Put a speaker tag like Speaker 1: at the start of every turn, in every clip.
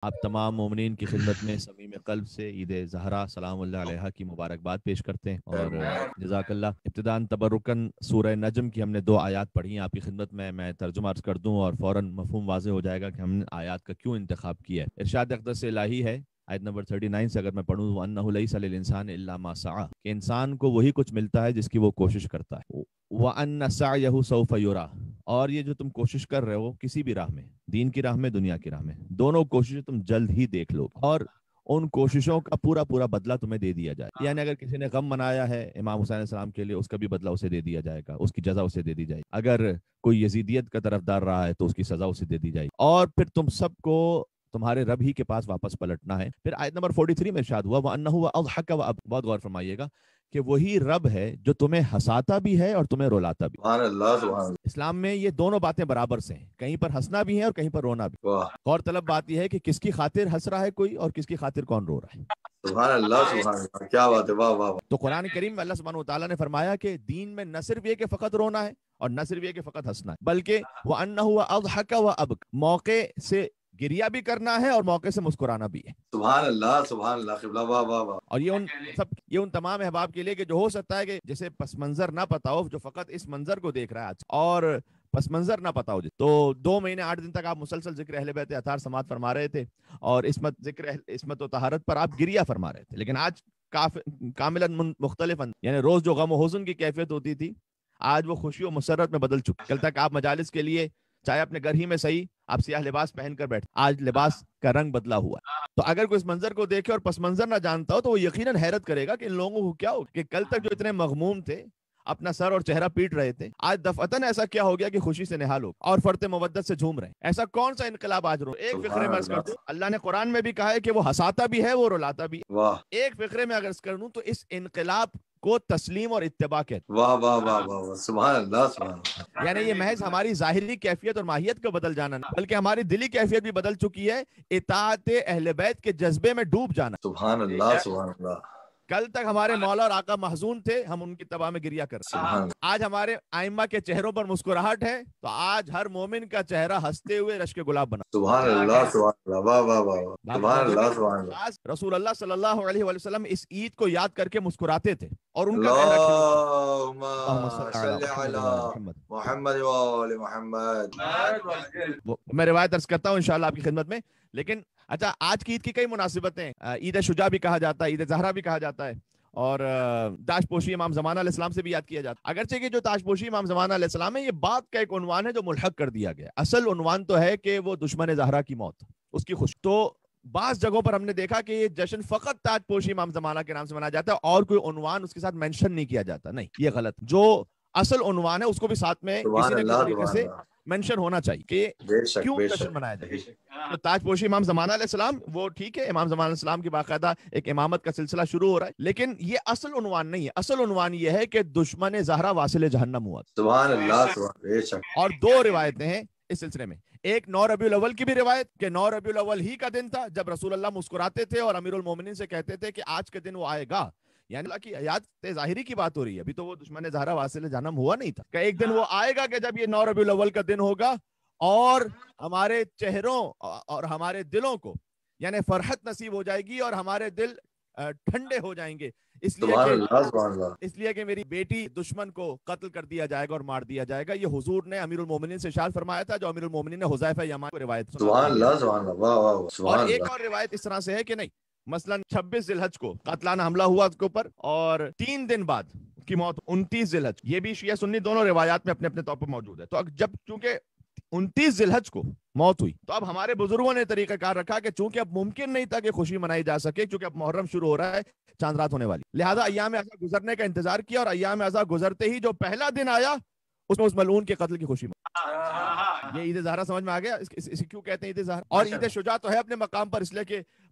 Speaker 1: آپ تمام مومنین کی خدمت میں صمیم قلب سے عید زہرا سلام اللہ علیہ کی مبارکباد پیش کرتے ہیں، اور جزاک اللہ۔ ابتداً تبرکن سورہ نجم کی ہم نے 2 آیات پڑھی ہیں آپ کی خدمت میں ترجمہ عرض کر دوں اور فوراً مفہوم واضح ہو جائے گا کہ ہم نے آیات کا کیوں انتخاب کیا ہے۔ ارشاد اقدس الہی ہے آیت نمبر 39 سے اگر میں پڑھوں، وَأَنَّهُ لَيْسَ لِلْإِنسَانِ إِلَّا مَا سَعَىٰ، کہ انسان کو وہی کچھ ملتا ہے جس کی وہ کوشش کرتا ہے۔ وَأَنَّ سَعْيَهُ سَوْفَ يُرَىٰ، اور یہ جو تم کوشش کر رہے ہو کسی بھی راہ میں، دین کی راہ میں، دنیا کی راہ میں، دونوں کوششیں تم جلد ہی دیکھ لو، اور ان کوششوں کا پورا پورا بدلہ تمہیں دے دیا جائے۔ یعنی اگر کسی نے غم منایا ہے امام حسین علیہ السلام کے لیے، اس کا بھی بدلہ اسے دے دیا جائے گا، اس کی جزا اسے دے دی جائے گی۔ اگر کوئی یزیدیت کا طرفدار رہا ہے تو اس کی سزا اسے دے دی جائے گی، اور پھر تم سب کو تمہارے رب ہی کے پاس واپس پلٹنا ہے۔ پھر آیت نمبر 43 میں ارشاد ہوا وَأَنَّهُ وَأَضْحَكَ وَأَبْكَىٰ، بہت غور فرمائیے گا کہ وہی رب ہے جو تمہیں ہنساتا بھی ہے اور تمہیں رلاتا بھی۔
Speaker 2: سبحان اللہ، سبحان اللہ۔
Speaker 1: اسلام میں یہ دونوں باتیں برابر سے ہیں، کہیں پر ہنسنا بھی ہے اور کہیں پر رونا بھی۔
Speaker 2: واہ،
Speaker 1: غور طلب بات یہ ہے کہ کس کی خاطر ہنس رہا ہے کوئی اور کس کی خاطر کون رو رہا ہے۔
Speaker 2: سبحان اللہ، سبحان اللہ، کیا بات ہے، واہ واہ واہ۔
Speaker 1: تو قرآن کریم میں اللہ سبحانہ وتعالیٰ نے فرمایا کہ دین میں نہ صرف یہ کہ فقط رونا ہے اور نہ صرف یہ کہ فقط ہنسنا ہے، بلکہ وَأَنَّهُ وَأَضْحَكَ وَأَبْكَىٰ، موقع سے گریا بھی کرنا ہے اور موقع سے مسکرانا بھی ہے۔
Speaker 2: سبحان اللہ، سبحان اللہ، قبلہ، واہ واہ واہ۔
Speaker 1: اور یہ ان تمام احباب کے لیے کہ جو ہو سکتا ہے کہ جسے پس منظر نہ پتا ہو، جو فقط اس منظر کو دیکھ رہا ہے آج، اور پس منظر نہ پتا ہو، تو 2 مہینے 8 دن تک آپ مسلسل ذکر اہل بیت اطہار سماعت فرما رہے تھے اور ذکر عصمت و طہارت پر آپ گریا فرما رہے تھے، لیکن آج کاملاً مختلف، یعنی روز جو غم و حزن کی کیفیت ہوتی تھی آج وہ خوشی و مسرت میں بدل چکی۔ کل تک آپ مجالس کے لیے چاہے اپنے گھر ہی میں صحیح آپ سیاہ لباس پہن کر بیٹھے، آج لباس کا رنگ بدلا ہوا ہے۔ تو اگر کوئی اس منظر کو دیکھے اور پس منظر نہ جانتا ہو تو وہ یقیناً حیرت کرے گا کہ ان لوگوں کو کیا ہو کہ کل تک جو اتنے مغموم تھے، اپنا سر اور چہرہ پیٹ رہے تھے، آج دفعتاً ایسا کیا ہو گیا کہ خوشی سے نہال ہو اور فرط مودت سے جھوم رہے ہیں۔ ایسا کون سا انقلاب آج رو؟ ایک فقرے میں عرض کر دوں، اللہ نے قرآن میں بھی کہا ہے کہ وہ ہنساتا بھی ہے، وہ رلاتا بھی ہے۔
Speaker 2: واہ
Speaker 1: ایک فقرے میں اگر عرض کر دوں تو اس انقلاب کو تسلیم اور اتباع کہتے ہیں۔
Speaker 2: واہ واہ واہ واہ واہ، سبحان اللہ، سبحان اللہ۔
Speaker 1: یعنی یہ محض ہماری ظاہری کیفیت اور ماہیت کا بدل جانا نہیں، بلکہ ہماری دلی کیفیت بھی بدل چکی ہے، اطاعت اہل بیت کے جذبے میں ڈوب جانا۔
Speaker 2: سبحان اللہ، سبحان اللہ۔
Speaker 1: کل تک ہمارے مولا اور آقا محزون تھے، ہم ان کی اتباع میں گریا کرتے ہیں۔
Speaker 2: سبحان
Speaker 1: آج ہمارے ائمہ کے چہروں پر مسکراہٹ ہے تو آج ہر مومن کا چہرہ ہنستے ہوئے رشک گلاب بنا۔
Speaker 2: سبحان اللہ، سبحان اللہ، واہ واہ واہ واہ، سبحان اللہ، سبحان اللہ۔
Speaker 1: آج رسول اللہ صلی اللہ علیہ وآلہ وسلم اس عید کو یاد کر کے مسکراتے تھے اور ان کا چہرہ کھل اٹھا۔
Speaker 2: اللہم صلی علی محمد وآل محمد۔
Speaker 1: میں روایت عرض کرتا ہوں انشاءاللہ آپ کی خدمت میں، لیکن اچھا آج کی عید کی کئی مناسبتیں، عید شجاع بھی کہا جاتا ہے، عید زہرا بھی کہا جاتا ہے، اور تاج پوشی امام زمانہ علیہ السلام سے بھی یاد کیا جاتا ہے۔ اگرچہ کہ جو تاج پوشی امام زمانہ علیہ السلام ہے یہ بات کا ایک عنوان ہے جو ملحق کر دیا گیا، اصل عنوان تو ہے کہ وہ دشمن زہرا کی موت، اس کی خوشی۔ تو بعض جگہوں پر ہم نے دیکھا کہ یہ جشن فقط تاج پوشی امام زمانہ کے نام سے منایا جاتا ہے اور کوئی عنوان اس کے ساتھ مینشن نہیں کیا جاتا، نہیں، یہ غلط۔ جو اصل عنوان ہے اس کو بھی ساتھ میں کسی نہ کسی طریقے سے مینشن ہونا چاہیے کہ کیوں جشن منایا جائے۔ تو تاج پوشی امام زمانہ علیہ السلام وہ ٹھیک ہے، امام زمانہ علیہ السلام کی باقاعدہ ایک امامت کا سلسلہ شروع ہو رہا ہے، لیکن یہ اصل عنوان نہیں ہے۔ اصل عنوان یہ ہے کہ دشمن زہرا واصل جہنم ہوا۔
Speaker 2: سبحان اللہ، سبحان اللہ۔
Speaker 1: اور 2 روایتیں ہیں اس سلسلے میں، ایک 9 ربیع الاول کی بھی روایت کہ 9 ربیع الاول ہی کا دن تھا جب رسول اللہ مسکراتے تھے اور امیر المومنین سے کہتے تھے کہ آج کے دن وہ آئے گا، یعنی اللہ کی حیات ظاہری کی بات ہو رہی ہے، ابھی تو وہ دشمن زہرا واصل جہنم ہوا نہیں تھا، کہ ایک دن وہ آئے گا کہ جب یہ 9 ربیع الاول کا دن ہوگا اور ہمارے چہروں اور ہمارے دلوں کو یعنی فرحت نصیب ہو جائے گی اور ہمارے دل ٹھنڈے ہو جائیں گے، اس لیے کہ میری بیٹی دشمن کو قتل کر دیا جائے گا اور مار دیا جائے گا۔ یہ حضور نے امیر المومنین سے ارشاد فرمایا تھا جو امیر المومنین نے حذیفہ یمان کو روایت سنا۔
Speaker 2: سبحان اللہ، سبحان اللہ، واہ واہ، سبحان
Speaker 1: اور
Speaker 2: اللہ۔
Speaker 1: ایک اور روایت اس طرح سے ہے کہ نہیں، مثلا 26 ذی الحج کو قاتلانہ حملہ ہوا اس کے اوپر اور 3 دن بعد کی موت 29 ذی الحج، یہ بھی شیعہ سنی دونوں روایات میں اپنے اپنے طور پر موجود ہے۔ تو جب چونکہ 29 ذی الحج کو موت ہوئی تو اب ہمارے بزرگوں نے طریقہ کار رکھا کہ چونکہ اب ممکن نہیں تھا کہ خوشی منائی جا سکے، کیونکہ اب محرم شروع ہو رہا ہے، چاند رات ہونے والی، لہذا ایام اعضاء گزرنے کا انتظار کیا اور ایام اعضاء گزرتے ہی جو پہلا دن آیا اس میں اس ملعون کے قتل کی خوشی میں۔ یہ عید زہرا سمجھ میں آ گیا، اسے کیوں کہتے ہیں عید زہرا؟ اور عید شجاع تو ہے اپنے مقام پر، اس لیے کہ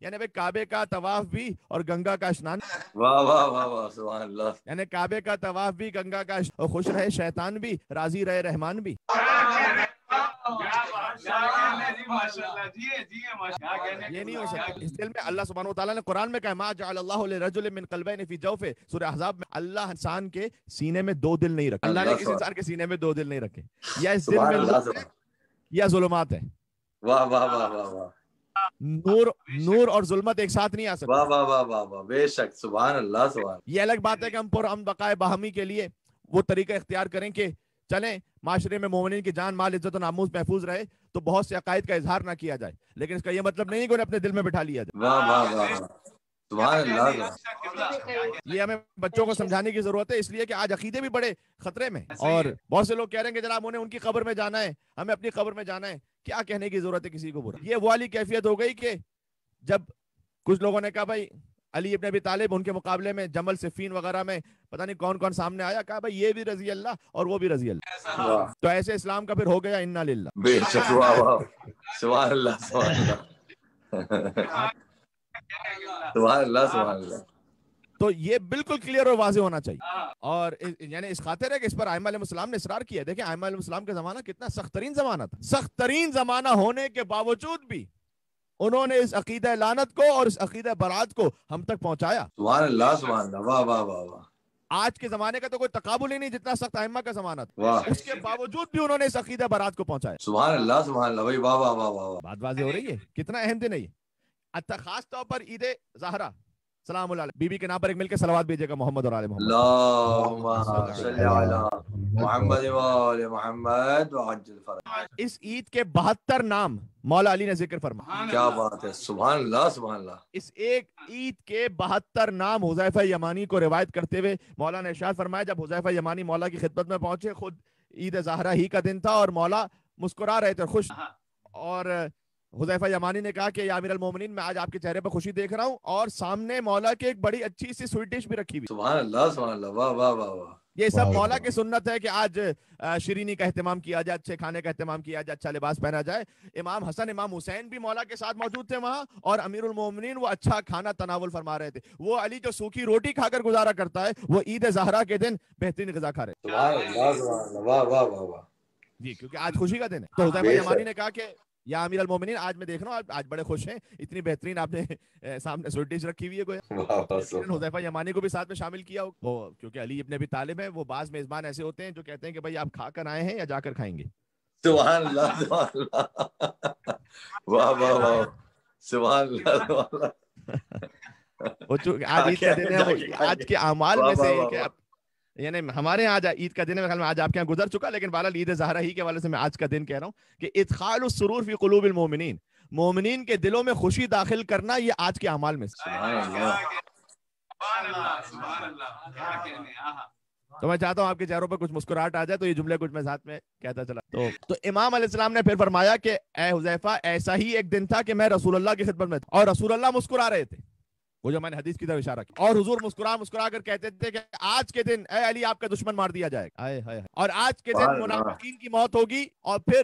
Speaker 1: یعنی بھائی کعبے کا طواف بھی اور گنگا کا اسنان,
Speaker 2: واہ واہ واہ واہ سبحان اللہ.
Speaker 1: یعنی کعبے کا طواف بھی, گنگا کا اور خوش رہے شیطان بھی, راضی رہے رحمان بھی. یہ نہیں ہو سکتا. اس دل میں اللہ سبحانہ وتعالیٰ نے قرآن میں کہا ما جعل اللہ لرجل من قلبین فی جوفہ, سورہ احزاب میں اللہ انسان کے سینے میں دو دل نہیں رکھے. اللہ نے کسی انسان کے سینے میں دو دل نہیں رکھے. یا اس دل میں نور ہے یا ظلمات ہے.
Speaker 2: واہ واہ واہ واہ واہ.
Speaker 1: نور اور ظلمت ایک ساتھ نہیں آ سکتے.
Speaker 2: واہ واہ واہ واہ واہ بے شک سبحان اللہ سبحان.
Speaker 1: یہ الگ بات ہے کہ ہم پر امن بقائے باہمی کے لیے وہ طریقہ اختیار کریں کہ چلیں معاشرے میں مومنین کی جان مال عزت و ناموس محفوظ رہے تو بہت سے عقائد کا اظہار نہ کیا جائے, لیکن اس کا یہ مطلب نہیں کہ انہیں اپنے دل میں بٹھا لیا جائے.
Speaker 2: واہ واہ واہ سبحان اللہ.
Speaker 1: یہ ہمیں بچوں کو سمجھانے کی ضرورت ہے, اس لیے کہ آج عقیدے بھی بڑے خطرے میں, اور بہت سے لوگ کہہ رہے ہیں کہ جناب انہیں ان کی قبر میں جانا ہے, ہمیں اپنی قبر میں جانا ہے. کیا کہنے کی ضرورت ہے کسی کو برا. یہ وہ والی کیفیت ہو گئی کہ جب کچھ لوگوں نے کہا بھائی علی ابن ابی طالب, ان کے مقابلے میں جمل صفین وغیرہ میں پتہ نہیں کون کون سامنے آیا, کہا بھائی یہ بھی رضی اللہ اور وہ بھی رضی اللہ. تو ایسے اسلام کا پھر ہو گیا انا للہ.
Speaker 2: بے شک واہ واہ سبحان اللہ سبحان اللہ سبحان اللہ سبحان اللہ.
Speaker 1: تو یہ بالکل کلیئر اور واضح ہونا چاہیے. اور یعنی اس خاطر ہے کہ اس پر ائمہ علیہ السلام نے اصرار کیا. دیکھیں ائمہ علیہ السلام کا زمانہ کتنا سخت ترین زمانہ تھا. سخت ترین زمانہ ہونے کے باوجود بھی انہوں نے اس عقیدہ لعنت کو اور اس عقیدہ برات کو ہم تک پہنچایا.
Speaker 2: سبحان اللہ سبحان اللہ واہ واہ واہ واہ.
Speaker 1: آج کے زمانے کا تو کوئی تقابل ہی نہیں جتنا سخت ائمہ کا زمانہ تھا.
Speaker 2: واہ
Speaker 1: اس کے باوجود بھی انہوں نے اس عقیدہ برات کو پہنچایا.
Speaker 2: سبحان اللہ بھائی واہ واہ واہ واہ.
Speaker 1: بات واضح ہو رہی ہے کتنا اہم دن ہے یہ. اچھا خاص طور پر عید زہرا سلام اللہ علیہ, بی بی کے نام پر ایک مل کے صلوات بھیجے گا محمد اور آل محمد.
Speaker 2: اللہم صلی علی محمد و آل محمد وعجل فرج.
Speaker 1: اس عید کے 72 نام مولا علی نے ذکر فرمایا.
Speaker 2: کیا بات ہے سبحان اللہ سبحان اللہ.
Speaker 1: اس ایک عید کے 72 نام حذیفہ یمانی کو روایت کرتے ہوئے مولا نے ارشاد فرمایا, جب حذیفہ یمانی مولا کی خدمت میں پہنچے, خود عید زہرا ہی کا دن تھا اور مولا مسکرا رہے تھے خوش, اور حذیفہ یمانی نے کہا کہ یا امیر المومنین میں آج آپ کے چہرے پر خوشی دیکھ رہا ہوں, اور سامنے مولا کی ایک بڑی اچھی سی سویٹ ڈش بھی رکھی ہوئی.
Speaker 2: سبحان اللہ واہ واہ واہ واہ.
Speaker 1: یہ سب مولا کی سنت ہے کہ آج شیرینی کا اہتمام کیا جائے, اچھے کھانے کا اہتمام کیا جائے, اچھا لباس پہنا جائے. امام حسن امام حسین بھی مولا کے ساتھ موجود تھے وہاں, اور امیر المومنین وہ اچھا کھانا تناول فرما رہے تھے. وہ علی جو سوکھی روٹی کھا کر گزارا کرتا ہے, وہ عید زہرا کے دن بہترین غذا کھا رہے.
Speaker 2: سبحان اللہ واہ واہ واہ واہ.
Speaker 1: جی کیونکہ آج خوشی کا دن ہے. تو حذیفہ یمانی نے کہا کہ یا امیر المومنین آج میں دیکھ رہا ہوں آج بڑے خوش ہیں, اتنی بہترین آپ نے سامنے سویٹ ڈش رکھی ہوئی ہے. گویا حذیفہ یمانی کو بھی ساتھ میں شامل کیا وہ, کیونکہ علی ابن ابی طالب ہے. وہ بعض میزبان ایسے ہوتے ہیں جو کہتے ہیں کہ بھائی آپ کھا کر آئے ہیں یا جا کر کھائیں گے.
Speaker 2: سبحان اللہ سبحان اللہ واہ واہ واہ سبحان اللہ سبحان اللہ.
Speaker 1: وہ چونکہ آج عید کا دن ہے, آج کے اعمال میں سے کہ یعنی ہمارے یہاں آج عید کا دن ہے, آج آپ کے یہاں گزر چکا, لیکن بہرحال عید زہرا ہی کے حوالے سے میں آج کا دن کہہ رہا ہوں کہ ادخال السرور فی قلوب المومنین, مومنین کے دلوں میں خوشی داخل کرنا, یہ آج کے اعمال میں سے. تو میں چاہتا ہوں آپ کے چہروں پر کچھ مسکراہٹ آ جائے, تو یہ جملے کچھ میں ساتھ میں کہتا چلا. تو امام علیہ السلام نے پھر فرمایا کہ اے حذیفہ, ایسا ہی ایک دن تھا کہ میں رسول اللہ کی خدمت میں تھا, اور رسول اللہ مسکرا رہے تھے, وہ جو میں نے حدیث کی طرف اشارہ کیا, اور حضور مسکرا کر کہتے تھے کہ آج کے دن اے علی آپ کا دشمن مار دیا جائے گا, اور آج کے دن منافقین کی موت ہوگی. اور پھر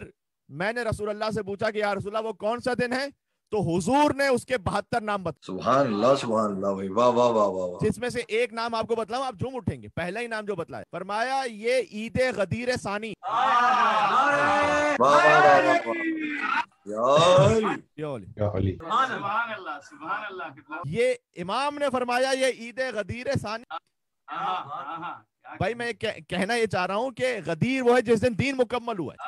Speaker 1: میں نے رسول اللہ سے پوچھا کہ یا رسول اللہ وہ کون سا دن ہے, تو حضور نے اس کے 72 نام بتائے.
Speaker 2: سبحان اللہ بھائی واہ واہ واہ واہ.
Speaker 1: جس میں سے ایک نام آپ کو بتلاؤں, آپ جھوم اٹھیں گے. پہلا ہی نام جو بتلایا, فرمایا یہ عید غدیر ثانی. یہ امام نے فرمایا یہ عید غدیر ثانی. بھائی میں کہنا یہ چاہ رہا ہوں کہ غدیر وہ ہے جس دن دین مکمل ہوا ہے,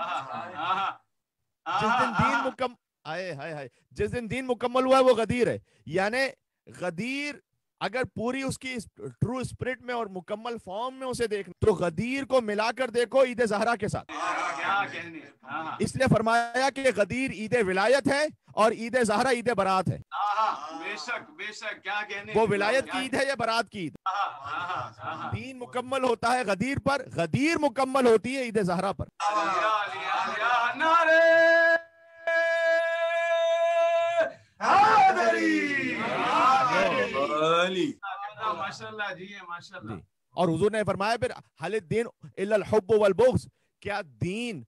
Speaker 1: جس دن دین مکمل ہوا ہے وہ غدیر ہے. یعنی غدیر اگر پوری اس کی ٹرو اسپرٹ میں اور مکمل فارم میں اسے دیکھنا, تو غدیر کو ملا کر دیکھو عید زہرا کے ساتھ. اس لیے فرمایا کہ غدیر عید ولایت ہے اور عید زہرا عید برات ہے. وہ ولایت کی عید ہے یا برات کی عید. دین مکمل ہوتا ہے غدیر پر, غدیر مکمل ہوتی ہے عید زہرا پر. اور حضور نے فرمایا پھر حل الدین الا الحب والبغض, کیا دین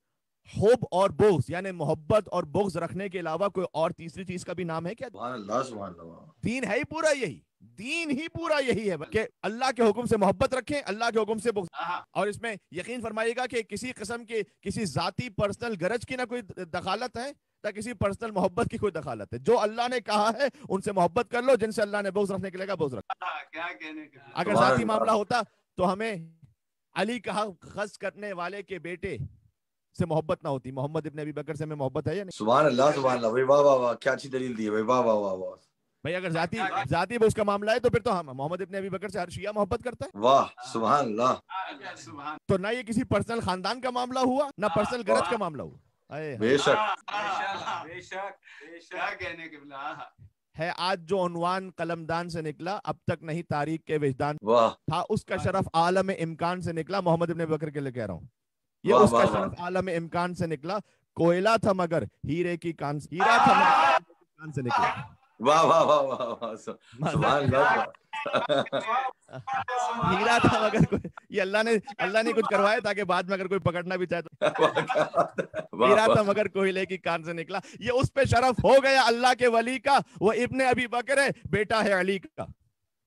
Speaker 1: حب اور بغض یعنی محبت اور بغض رکھنے کے علاوہ کوئی اور تیسری چیز کا بھی نام ہے کیا؟
Speaker 2: سبحان اللہ سبحان اللہ.
Speaker 1: دین ہے ہی پورا یہی، دین ہی پورا یہی ہے کہ اللہ کے حکم سے محبت رکھیں، اللہ کے حکم سے بغض. اور اس میں یقین فرمائیے گا کہ کسی قسم کے کسی ذاتی پرسنل غرض کی نہ کوئی دخالت ہے نہ کسی پرسنل محبت کی کوئی دخالت ہے. جو اللہ نے کہا ہے ان سے محبت کر لو، جن سے اللہ نے بغض رکھنے کے لیے بغض رکھا.
Speaker 3: کیا کہنے کا.
Speaker 1: اگر ذاتی معاملہ ہوتا تو ہمیں علی کا حق غصب کرنے والے کے بیٹے سے محبت نہ ہوتی. محمد ابن ابی بکر سے ہمیں محبت ہے یا نہیں؟
Speaker 2: سبحان اللہ سبحان اللہ. بھائی واہ واہ واہ، کیا اچھی دلیل دی ہے بھائی. واہ واہ واہ واہ.
Speaker 1: بھائی اگر ذاتی اس کا معاملہ ہے تو پھر تو ہم محمد ابن ابی بکر سے ہر شیعہ محبت کرتا ہے.
Speaker 2: واہ سبحان اللہ.
Speaker 1: تو نہ یہ کسی پرسنل خاندان کا معاملہ ہوا نہ پرسنل غرض کا معاملہ ہوا.
Speaker 2: بے شک
Speaker 3: بے شک کیا کہنے کے بلا.
Speaker 1: ہے آج جو عنوان قلمدان سے نکلا اب تک نہیں تاریخ کے وجدان
Speaker 2: واہ
Speaker 1: تھا، اس کا شرف عالم امکان سے نکلا. محمد ابن ابی بکر کے لیے کہہ رہا ہوں، یہ
Speaker 2: واہ
Speaker 1: اس کا
Speaker 2: واہ
Speaker 1: شرف عالم امکان سے نکلا. کوئلہ تھا مگر ہیرے کی کان ہیرا تھا مگر کان سے نکلا.
Speaker 2: واہ واہ واہ واہ واہ. سبحان اللہ.
Speaker 1: ہیرا تھا مگر یہ اللہ نے کچھ کروایا تاکہ بعد میں اگر کوئی پکڑنا بھی چاہے تو ہیرا تھا مگر کوئلے کی کان سے نکلا. یہ اس پہ شرف ہو گیا اللہ کے ولی کا. وہ ابن ابی بکر ہے، بیٹا ہے علی کا.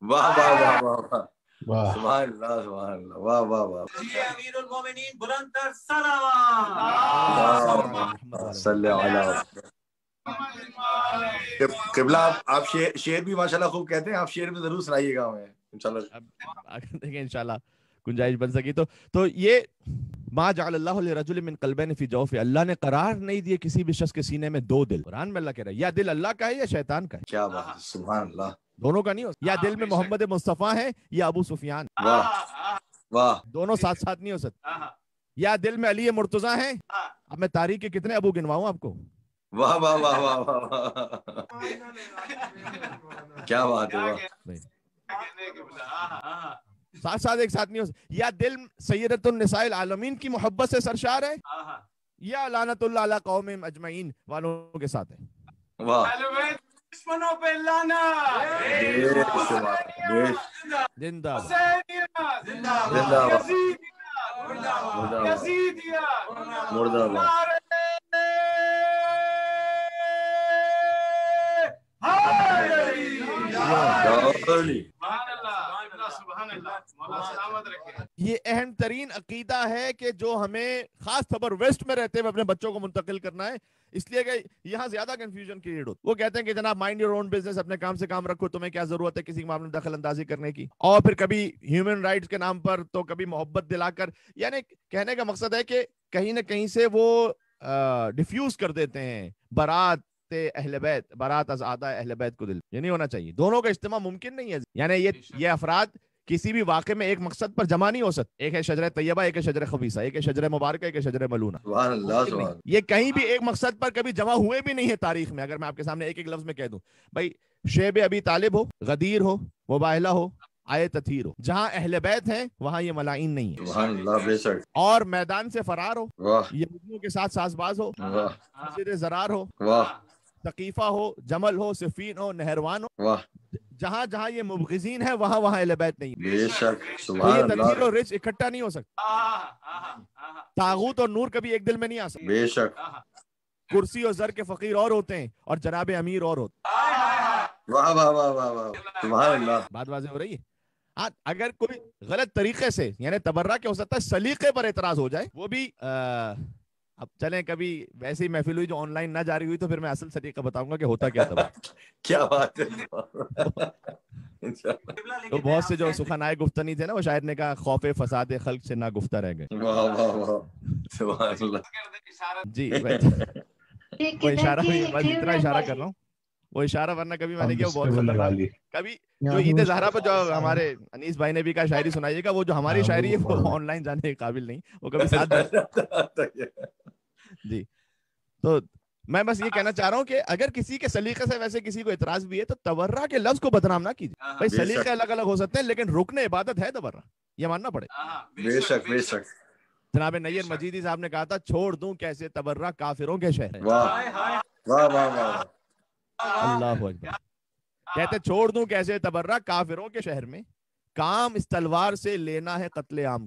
Speaker 2: واہ واہ واہ واہ واہ. سبحان اللہ سبحان اللہ. واہ واہ واہ.
Speaker 3: امیر المومنین بلند تر صلوات.
Speaker 2: صلی اللہ قبلہ. آپ شعر بھی ماشاءاللہ خوب کہتے ہیں. آپ شعر بھی ضرور سنائیے گا ہمیں انشاءاللہ.
Speaker 1: دیکھیں انشاءاللہ گنجائش بن سکی تو یہ ما جعل اللہ لرجل من قلبین فی جوف، اللہ نے قرار نہیں دیے کسی بھی شخص کے سینے میں دو دل. قرآن میں اللہ کہہ رہا ہے یا دل اللہ کا ہے یا شیطان کا ہے.
Speaker 2: کیا بات ہے. سبحان اللہ.
Speaker 1: دونوں کا نہیں ہو. یا دل میں محمد مصطفیٰ ہے یا ابو سفیان.
Speaker 2: واہ واہ.
Speaker 1: دونوں ساتھ ساتھ نہیں ہو سکتے. یا دل میں علی مرتضیٰ ہیں. اب میں تاریخ کے کتنے ابو گنواؤں آپ کو.
Speaker 2: واہ واہ واہ واہ واہ. کیا بات ہے.
Speaker 1: ساتھ ساتھ ایک ساتھ نہیں ہو سکتے. یا دل سیدۃ النساء العالمین کی محبت سے سرشار ہے یا لعنت اللہ علی قوم اجمعین والوں کے ساتھ ہے.
Speaker 2: واہ.
Speaker 3: دشمنوں پہ لانا.
Speaker 1: زندہ
Speaker 2: مردہ باد.
Speaker 1: یہ اہم ترین عقیدہ ہے کہ جو ہمیں خاص طور پر ویسٹ میں رہتے ہوئے اپنے بچوں کو منتقل کرنا ہے، اس لیے کہ یہاں زیادہ کنفیوژن کریٹ ہوتی. وہ کہتے ہیں کہ جناب مائنڈ یور اون بزنس، اپنے کام سے کام رکھو، تمہیں کیا ضرورت ہے کسی معاملے میں دخل اندازی کرنے کی. اور پھر کبھی ہیومن رائٹس کے نام پر تو کبھی محبت دلا کر، یعنی کہنے کا مقصد ہے کہ کہیں نہ کہیں سے وہ ڈیفیوز کر دیتے ہیں برات اہل بیت، برات از اعداء اہل بیت کو دل. یہ نہیں ہونا چاہیے. دونوں کا اجتماع ممکن نہیں ہے. یعنی یہ افراد کسی بھی واقعے میں ایک مقصد پر جمع نہیں ہو سکتے. ایک ہے شجرہ طیبہ، ایک ہے شجرہ خبیثہ، ایک ہے شجرہ مبارکہ، ایک ہے شجرہ ملونہ.
Speaker 2: سبحان اللہ سبحان.
Speaker 1: یہ کہیں بھی ایک مقصد پر کبھی جمع ہوئے بھی نہیں ہے تاریخ میں. اگر میں آپ کے سامنے ایک ایک لفظ میں کہہ دوں، بھائی شیب ابی طالب ہو، غدیر ہو، مباہلہ ہو، آئے تطہیر ہو، جہاں اہل بیت ہیں وہاں یہ ملائین نہیں ہے.
Speaker 2: سبحان اللہ. بے شک.
Speaker 1: اور میدان سے فرار ہو،
Speaker 2: واہ
Speaker 1: یہودیوں کے ساتھ ساز باز ہو،
Speaker 2: واہ
Speaker 1: مسجد زرار ہو،
Speaker 2: واہ
Speaker 1: ثقیفہ ہو، جمل ہو، صفین ہو، نہروان ہو،
Speaker 2: واہ.
Speaker 1: جہاں جہاں یہ مبغضین ہیں وہاں وہاں اہل بیت نہیں.
Speaker 2: بے شک.
Speaker 1: تو
Speaker 2: سبحان
Speaker 1: یہ تطہیر
Speaker 2: اللہ.
Speaker 1: اور رچ اکٹھا نہیں ہو سکتا. طاغوت اور نور کبھی ایک دل میں نہیں آ سکتا.
Speaker 2: بے شک.
Speaker 1: کرسی اور زر کے فقیر اور ہوتے ہیں اور جناب امیر اور ہوتے ہیں.
Speaker 2: واہ واہ واہ واہ واہ. سبحان اللہ.
Speaker 1: بات واضح ہو رہی ہے. ہاں اگر کوئی غلط طریقے سے یعنی تبرہ کے ہو سکتا ہے سلیقے پر اعتراض ہو جائے، وہ بھی اب چلیں کبھی ویسے ہی محفل ہوئی جو آن لائن نہ جاری ہوئی تو پھر میں اصل طریقہ بتاؤں گا کہ ہوتا کیا تھا.
Speaker 2: کیا بات ہے.
Speaker 1: تو بہت سے جو سخنائے گفتنی تھے نا، وہ شاعر نے کہا خوف فساد خلق سے نہ گفتہ رہ گئے.
Speaker 2: واہ واہ واہ. سبحان اللہ.
Speaker 1: جی وہ اشارہ ہوئی، بس اتنا اشارہ کر رہا ہوں. وہ اشارہ ورنہ کبھی میں نے کیا بہت خطرناک. کبھی جو عید زہرا پر جو ہمارے انیس بھائی نے بھی کہا شاعری سنائیے گا، وہ جو ہماری شاعری ہے وہ آن لائن جانے کے قابل نہیں، وہ کبھی ساتھ. جی تو میں بس یہ کہنا چاہ رہا ہوں کہ اگر کسی کے سلیقے سے ویسے کسی کو اعتراض بھی ہے تو تبرہ کے لفظ کو بدنام نہ کیجیے. بھائی سلیقے الگ الگ ہو سکتے ہیں لیکن رکن عبادت ہے تبرہ، یہ ماننا پڑے.
Speaker 2: بے شک بے شک.
Speaker 1: جناب نیر مجیدی صاحب نے کہا تھا چھوڑ دوں کیسے تبرہ کافروں کے شہر.
Speaker 2: واہ واہ واہ واہ.
Speaker 1: اللہ اکبر. کہتے چھوڑ دوں کیسے تبرہ کافروں کے شہر میں، کام اس تلوار سے لینا ہے قتل عام.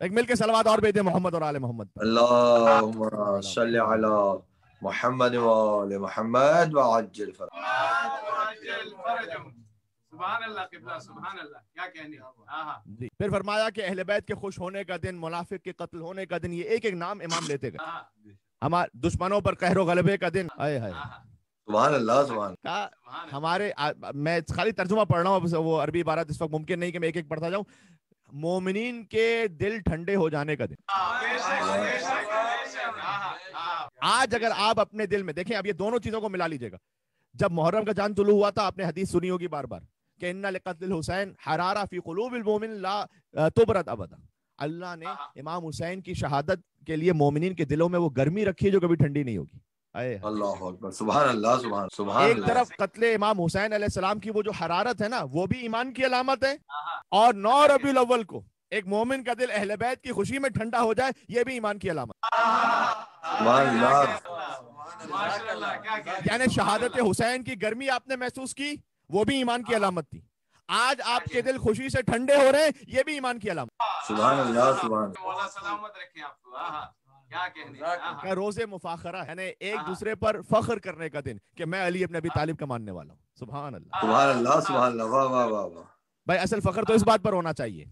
Speaker 1: ایک مل کے صلوات اور بھیجیں محمد اور آل محمد پر.
Speaker 2: اللہم صلی علی محمد و آل محمد وعجل فرجہم.
Speaker 3: سبحان اللہ قبلہ سبحان اللہ کیا کہنے.
Speaker 1: جی پھر فرمایا کہ اہل بیت کے خوش ہونے کا دن، منافق کے قتل ہونے کا دن، یہ ایک ایک نام امام لیتے گئے. ہمارے دشمنوں پر قہر و غلبے کا دن، آئے ہائے
Speaker 2: سبحان اللہ سبحان
Speaker 1: ہمارے. میں خالی ترجمہ پڑھ رہا ہوں، وہ عربی عبارت اس وقت ممکن نہیں کہ میں ایک ایک پڑھتا جاؤں. مومنین کے دل ٹھنڈے ہو جانے کا دن. آج اگر آپ اپنے دل میں دیکھیں، اب یہ دونوں چیزوں کو ملا لیجئے گا. جب محرم کا چاند طلوع ہوا تھا، آپ نے حدیث سنی ہوگی بار بار کہ ان لقتل الحسین حرارہ فی قلوب المؤمن لا تبرد ابدا. اللہ نے امام حسین کی شہادت کے لیے مومنین کے دلوں میں وہ گرمی رکھی ہے جو کبھی ٹھنڈی نہیں ہوگی.
Speaker 2: اللہ اکبر سبحان اللہ سبحان
Speaker 1: ایک طرف قتل امام حسین علیہ السلام کی وہ جو حرارت ہے نا، وہ بھی ایمان کی علامت ہے، اور 9 ربیع الاول کو ایک مومن کا دل اہل بیت کی خوشی میں ٹھنڈا ہو جائے، یہ بھی ایمان کی علامت.
Speaker 2: سبحان اللہ
Speaker 1: یعنی شہادت حسین کی گرمی آپ نے محسوس کی، وہ بھی ایمان کی علامت تھی. آج آپ کے دل خوشی سے ٹھنڈے ہو رہے ہیں، یہ بھی ایمان کی علامت.
Speaker 2: سبحان اللہ سبحان
Speaker 3: مولا سلامت رکھیں آپ کو. کیا کہنے.
Speaker 1: کا روز مفاخرہ یعنی ایک دوسرے پر فخر کرنے کا دن کہ میں علی ابن ابی طالب کا ماننے والا ہوں. سبحان اللہ
Speaker 2: سبحان اللہ سبحان اللہ. واہ واہ واہ واہ.
Speaker 1: بھائی اصل فخر تو اس بات پر ہونا چاہیے،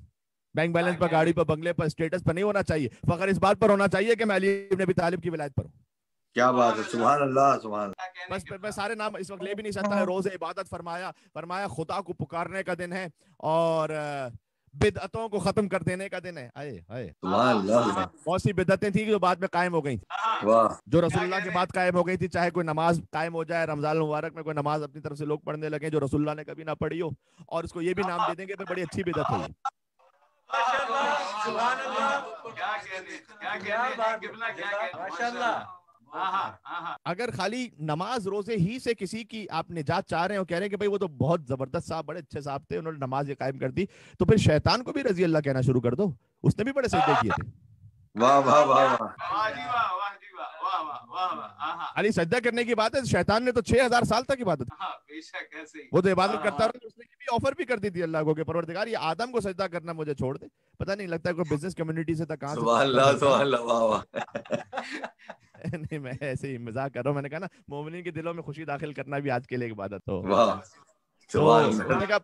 Speaker 1: بینک بیلنس پر، گاڑی پر، بنگلے پر، اسٹیٹس پر نہیں ہونا چاہیے. فخر اس بات پر ہونا چاہیے کہ میں علی ابن ابی طالب کی ولایت پر ہوں.
Speaker 2: کیا بات ہے. سبحان اللہ سبحان اللہ.
Speaker 1: بس میں سارے نام اس وقت لے بھی نہیں سکتا. روز عبادت فرمایا خدا کو پکارنے کا دن ہے، اور بدعتوں کو ختم کر دینے کا دن ہے.
Speaker 2: سبحان اللہ.
Speaker 1: بہت سی بدعتیں تھیں جو بعد میں قائم ہو گئی تھیں، جو رسول اللہ کے بعد قائم ہو گئی تھی. چاہے کوئی نماز قائم ہو جائے، رمضان المبارک میں کوئی نماز اپنی طرف سے لوگ پڑھنے لگے جو رسول اللہ نے کبھی نہ پڑھی ہو، اور اس کو یہ بھی نام دے دیں گے بڑی اچھی بدعت ہے. اگر خالی نماز روزے ہی سے کسی کی آپ نجات چاہ رہے ہیں اور کہہ رہے ہیں کہ بھئی وہ تو بہت زبردست صاحب، بڑے اچھے صاحب تھے، انہوں نے نماز یہ قائم کر دی، تو پھر شیطان کو بھی رضی اللہ کہنا شروع کر دو. اس نے بھی بڑے سجدے کیے تھے.
Speaker 2: واہ واہ واہ واہ.
Speaker 1: علی سجدہ کرنے کی بات ہے، شیطان نے تو 6000 سال تک عبادت کی. وہ تو عبادت کرتا رہا. اس نے یہ بھی آفر بھی کر دی تھی اللہ کو کہ پروردگار یہ آدم کو سجدہ کرنا مجھے چھوڑ دے. پتہ نہیں لگتا ہے کوئی بزنس کمیونٹی سے تھا کہاں سے.
Speaker 2: سبحان اللہ سبحان اللہ. واہ واہ.
Speaker 1: نہیں میں ایسے ہی مزاق کر رہا ہوں. میں نے کہا نا مومنین کے دلوں میں خوشی داخل کرنا بھی آج کے لیے ایک عبادت ہو.
Speaker 2: واہ سبحان اللہ.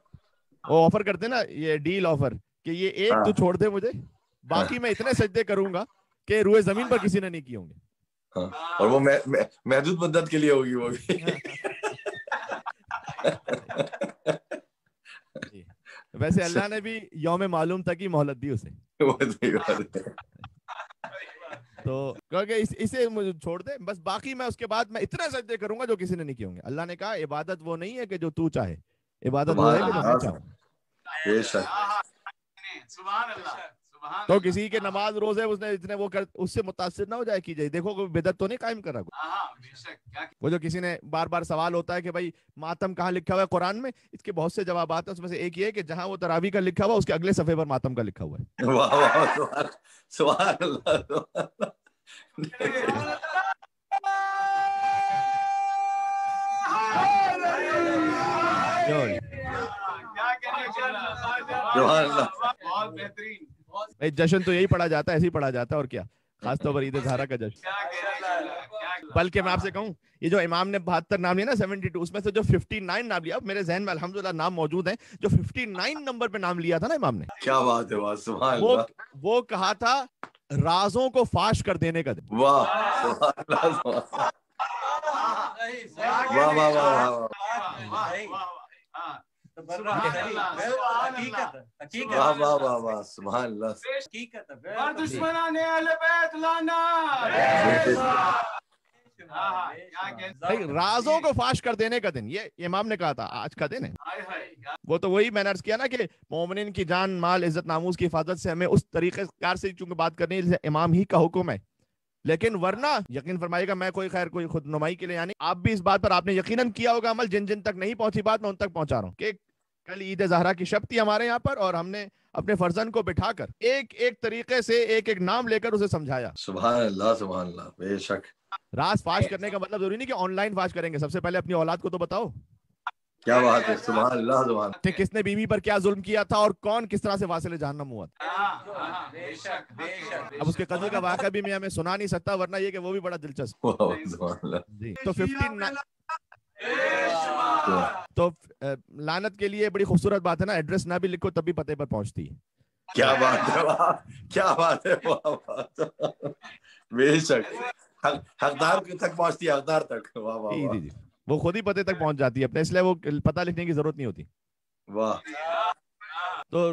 Speaker 1: وہ آفر کرتے نا، یہ ڈیل آفر کہ یہ ایک تو چھوڑ دے مجھے، باقی میں اتنے سجدے کروں گا کہ روئے زمین پر کسی نے نہیں کیے ہوں گے.
Speaker 2: اور وہ محدود مدت کے لیے ہوگی وہ بھی.
Speaker 1: ویسے اللہ نے بھی یوم معلوم تک ہی مہلت دی اسے، تو کیونکہ اسے مجھے چھوڑ دے بس، باقی میں اس کے بعد میں اتنے سجدے کروں گا جو کسی نے نہیں کیے ہوں گے. اللہ نے کہا عبادت وہ نہیں ہے کہ جو تو چاہے، عبادت وہ ہے کہ جو میں چاہوں.
Speaker 2: بے شک.
Speaker 3: سبحان اللہ.
Speaker 1: تو کسی کے نماز روزے اس نے اتنے وہ کر، اس سے متاثر نہ ہو جائے کی جائے. دیکھو کوئی بدعت تو نہیں قائم کرا. وہ جو کسی نے بار بار سوال ہوتا ہے کہ بھائی ماتم کہاں لکھا ہوا ہے قرآن میں، اس کے بہت سے جوابات ہیں. اس میں سے ایک یہ کہ جہاں وہ تراویح کا لکھا ہوا اس کے اگلے صفحے پر ماتم کا لکھا ہوا ہے.
Speaker 2: واہ واہ سبحان اللہ.
Speaker 1: جشن تو یہی پڑھا جاتا ہے، ایسے ہی پڑھا جاتا ہے اور کیا، خاص طور پر عید زہرا کا جشن. بلکہ میں آپ سے کہوں یہ جو امام نے 72 نام لیا نا 72، اس میں سے جو 59 نام لیا، میرے ذہن میں الحمدللہ نام موجود ہیں، جو 59 نمبر پہ نام لیا تھا نا امام نے،
Speaker 2: کیا بات ہے. سبحان اللہ.
Speaker 1: وہ کہا تھا رازوں کو فاش کر دینے کا دن.
Speaker 2: واہ سبحان اللہ. واہ واہ واہ واہ. سبحان اللہ.
Speaker 3: دشمنان اہل بیت لانا.
Speaker 1: رازوں کو فاش کر دینے کا دن، یہ امام نے کہا تھا آج کا دن ہے. وہ تو وہی میں نے عرض کیا نا کہ مومنین کی جان مال عزت ناموس کی حفاظت سے ہمیں اس طریقے کار سے چونکہ بات کرنی ہے جیسے امام ہی کا حکم ہے. لیکن ورنہ یقین فرمائیے گا، میں کوئی خیر کوئی خود نمائی کے لیے یعنی آپ بھی اس بات پر آپ نے یقیناً کیا ہوگا عمل، جن جن تک نہیں پہنچی بات میں ان تک پہنچا رہا ہوں کہ کل عید زہرا کی شب تھی ہمارے یہاں پر، اور ہم نے اپنے فرزند کو بٹھا کر ایک ایک طریقے سے ایک ایک نام لے کر اسے سمجھایا.
Speaker 2: سبحان اللہ سبحان اللہ. بے شک.
Speaker 1: راز فاش کرنے کا مطلب ضروری نہیں کہ آن لائن فاش کریں گے. سب سے پہلے اپنی اولاد کو تو بتاؤ
Speaker 2: کیا بات ہے، سبحان اللہ سبحان
Speaker 1: کہ کس نے بیوی پر کیا ظلم کیا تھا اور کون کس طرح سے واصل جہنم ہوا تھا. اب اس کے قتل کا واقعہ بھی میں ہمیں سنا نہیں سکتا، ورنہ یہ کہ وہ بھی بڑا دلچسپ.
Speaker 2: اللہ، سبحان اللہ.
Speaker 1: جی تو 59 تو لعنت کے لیے بڑی خوبصورت بات ہے نا، ایڈریس نہ بھی لکھو تب بھی پتے پر پہنچتی ہے.
Speaker 2: کیا بات ہے، واہ کیا بات ہے، واہ واہ. بے شک حقدار تک پہنچتی ہے، حقدار تک. واہ واہ
Speaker 1: جی
Speaker 2: واہ.
Speaker 1: جی جی وہ خود ہی پتے تک پہنچ جاتی ہے اپنے، اس لیے وہ پتہ لکھنے کی ضرورت نہیں ہوتی.
Speaker 2: واہ.
Speaker 1: تو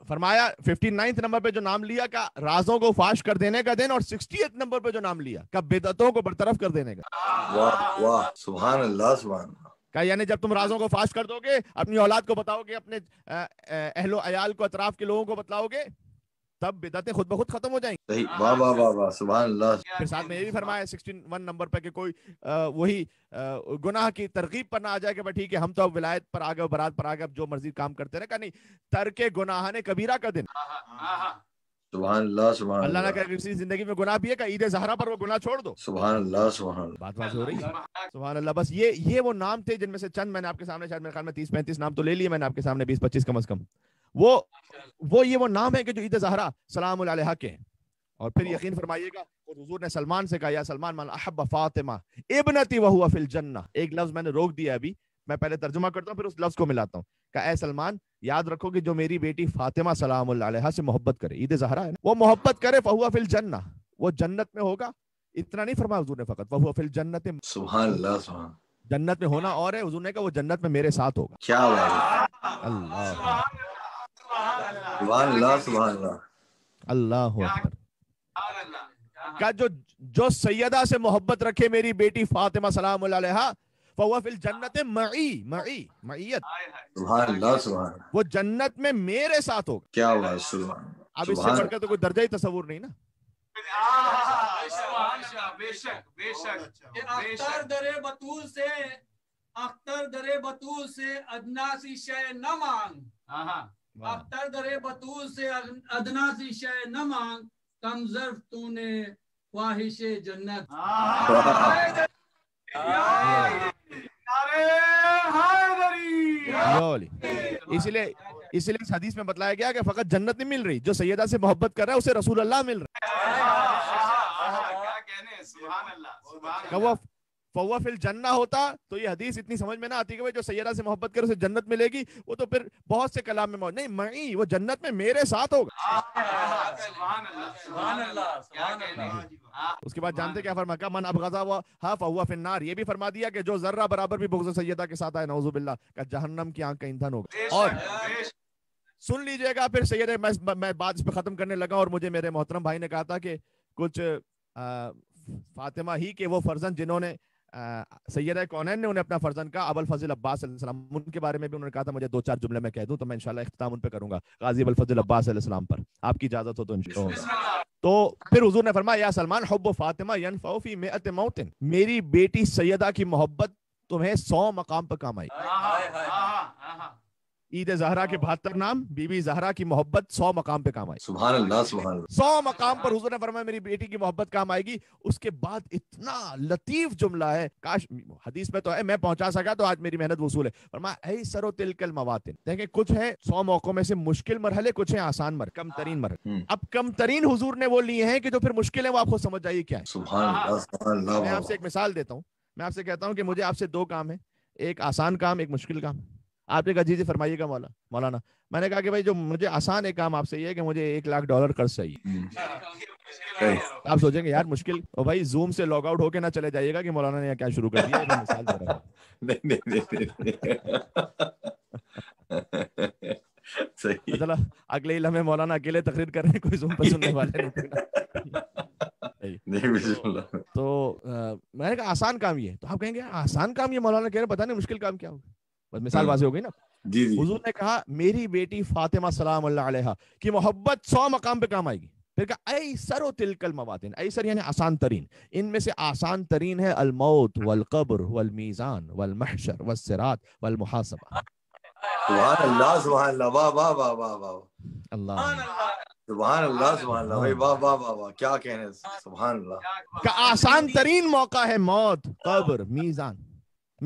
Speaker 1: فرمایا 59 نمبر پہ جو نام لیا کا رازوں کو فاش کر دینے کا دن، اور 68 نمبر پہ جو نام لیا کا بدعتوں کو برطرف کر دینے کا.
Speaker 2: واہ واہ سبحان اللہ سبحان اللہ.
Speaker 1: کہ یعنی جب تم رازوں کو فاش کر دو گے، اپنی اولاد کو بتاؤ گے، اپنے اہل و عیال کو، اطراف کے لوگوں کو بتلاؤ گے، تب بدعتیں خود بخود ختم ہو جائیں گی.
Speaker 2: صحیح. واہ واہ واہ واہ سبحان اللہ.
Speaker 1: پھر ساتھ میں یہ بھی فرمایا 61 نمبر پہ کہ کوئی وہی گناہ کی ترغیب پر نہ آ جائے کہ بھائی ٹھیک ہے ہم تو اب ولایت پر آ گئے، برات پر آ گئے، اب جو مرضی کام کرتے رہے. کہ نہیں، ترک گناہ نے کبیرہ کا دن.
Speaker 2: سبحان اللہ سبحان
Speaker 1: اللہ نہ
Speaker 2: اللہ.
Speaker 1: کرے کسی زندگی میں گناہ بھی ہے کہ عید زہرا پر وہ گناہ چھوڑ دو.
Speaker 2: سبحان اللہ سبحان اللہ.
Speaker 1: بات واضح ہو رہی ہے. سبحان اللہ. بس یہ وہ نام تھے جن میں سے چند میں نے آپ کے سامنے، شاید میرے خیال میں 30-35 نام تو لے لیے میں نے آپ کے سامنے، 20-25 کم از کم. وہ نام ہے کہ جو عید زہرا سلام علیہا کے ہیں. اور پھر یقین فرمائیے گا حضور نے سلمان سے کہا یا سلمان من احب فاطمہ ابنتی وہو فی الجنہ. ایک لفظ میں نے روک دیا ابھی، میں پہلے ترجمہ کرتا ہوں پھر اس لفظ کو ملاتا ہوں. کہ اے سلمان یاد رکھو کہ جو میری بیٹی فاطمہ سلام اللہ علیہا سے محبت کرے، عید زہرا ہے نا، وہ محبت کرے فہو فی الجنہ، وہ جنت میں ہوگا. اتنا نہیں فرمایا حضور نے فقط فہو فی الجنت،
Speaker 2: سبحان اللہ سبحان.
Speaker 1: جنت میں ہونا اور ہے، حضور نے کہا وہ جنت میں میرے ساتھ ہوگا.
Speaker 2: کیا بات ہے.
Speaker 1: اللہ
Speaker 2: سبحان اللہ سبحان اللہ.
Speaker 1: اللہ اکبر. کہ جو سیدہ سے محبت رکھے میری بیٹی فاطمہ سلام اللہ علیہا، فہو فی الجنت معیت.
Speaker 2: سبحان اللہ سبحان اللہ.
Speaker 1: وہ جنت میں میرے ساتھ ہوگا.
Speaker 2: کیا بات. سبحان.
Speaker 1: اب اس سے بڑھ کر تو کوئی درجہ ہی تصور نہیں نا.
Speaker 4: اختر در بطول سے، اختر در بطول سے ادنا سی شے نہ مانگ، اختر در بطول سے ادنا سی شے نہ مانگ، کم ظرف تو نے خواہش جنت.
Speaker 1: اس لیے اس حدیث میں بتلایا گیا کہ فقط جنت نہیں مل رہی، جو سیدہ سے محبت کر رہا ہے اسے رسول اللہ مل رہا ہے. فہو فی الجنہ ہوتا تو یہ حدیث اتنی سمجھ میں نہ آتی کہ جو سیدہ سے محبت کرے اسے جنت ملے گی. وہ تو پھر بہت سے کلام میں موجود نہیں، معی، وہ جنت میں میرے ساتھ ہوگا. اس کے بعد جانتے کیا فرمایا؟ من ابغضا فہو فی النار. یہ بھی فرما دیا کہ جو ذرہ برابر بھی بغض سیدہ کے ساتھ آئے نعوذ باللہ کا جہنم کی آنکھ کا ایندھن ہوگا. اور سن لیجئے گا پھر سیدہ، میں بات اس پہ ختم کرنے لگا، اور مجھے میرے محترم بھائی نے کہا تھا کہ کچھ فاطمہ ہی کے وہ فرزند جنہوں نے سیدہ کونین نے انہیں اپنا فرزند کہا، ابو الفضل عباس علیہ السلام، ان کے بارے میں بھی انہوں نے کہا تھا مجھے 2-4 جملے میں کہہ دوں، تو میں انشاءاللہ اختتام ان پہ کروں گا، غازی ابو الفضل عباس علیہ السلام پر، آپ کی اجازت ہو تو انشاءاللہ. تو پھر حضور نے فرمایا یا سلمان حب فاطمہ ینفع فی 100 موت. میری بیٹی سیدہ کی محبت تمہیں 100 مقام پر کام آئی. عید زہرا کے 72 نام، بی بی زہرا کی محبت 100 مقام پہ کام آئی.
Speaker 2: سبحان اللہ سبحان اللہ.
Speaker 1: 100 مقام پر حضور نے فرمایا میری بیٹی کی محبت کام آئے گی. اس کے بعد اتنا لطیف جملہ ہے، کاش حدیث میں تو ہے، میں پہنچا سکا تو آج میری محنت وصول ہے. فرمایا ایسر تلک المواطن. دیکھیں کچھ ہے 100 موقعوں میں سے مشکل مرحلے، کچھ ہیں آسان مرحلے، کم ترین مرحلے. اب کم ترین حضور نے وہ لیے ہیں کہ جو پھر مشکل ہے وہ آپ خود سمجھ جائیے کیا ہے.
Speaker 2: سبحان اللہ سبحان اللہ.
Speaker 1: میں آپ سے ایک مثال دیتا ہوں، میں آپ سے کہتا ہوں کہ مجھے آپ سے 2 کام ہیں، ایک آسان کام، ایک مشکل کام. آپ نے کہا جی فرمائیے گا مولانا. میں نے کہا کہ بھائی جو مجھے آسان ایک کام آپ سے یہ ہے کہ مجھے $1,00,000 قرض چاہیے. آپ سوچیں گے یار مشکل، اور بھائی زوم سے لاگ آؤٹ ہو کے نہ چلے جائیے گا کہ مولانا نے کیا شروع کر دیا. مثال دے رہا ہوں. چلا اگلے لمحے مولانا اکیلے تقریر کر رہے ہیں، کوئی زوم پر سننے والے نہیں. تو میں نے کہا آسان کام یہ ہے. تو آپ کہیں گے آسان کام یہ مولانا کہہ رہے ہیں، پتہ نہیں مشکل کام کیا ہوگا. بس مثال واضح ہو گئی نا. حضور نے کہا میری بیٹی فاطمہ سلام اللہ علیہا کی محبت 100 مقام پہ کام آئے گی. پھر کہا ایسر تلک المواطن. ایسر یعنی آسان ترین، ان میں سے آسان ترین ہے الموت والقبر والمیزان والمحشر والصراط والمحاسبہ.
Speaker 2: سبحان اللہ سبحان اللہ. واہ واہ واہ واہ واہ.
Speaker 1: اللہ
Speaker 2: سبحان اللہ سبحان اللہ. واہ واہ واہ واہ. کیا کہنے. سبحان اللہ.
Speaker 1: کا آسان ترین موقع ہے موت، قبر، میزان.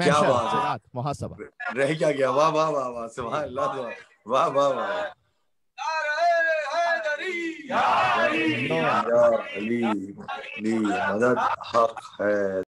Speaker 2: کیا بات ہے،
Speaker 1: محاسبہ
Speaker 2: رہ کیا گیا. واہ واہ واہ واہ، سبحان اللہ، واہ واہ واہ. یا علی، علی مدد حق ہے.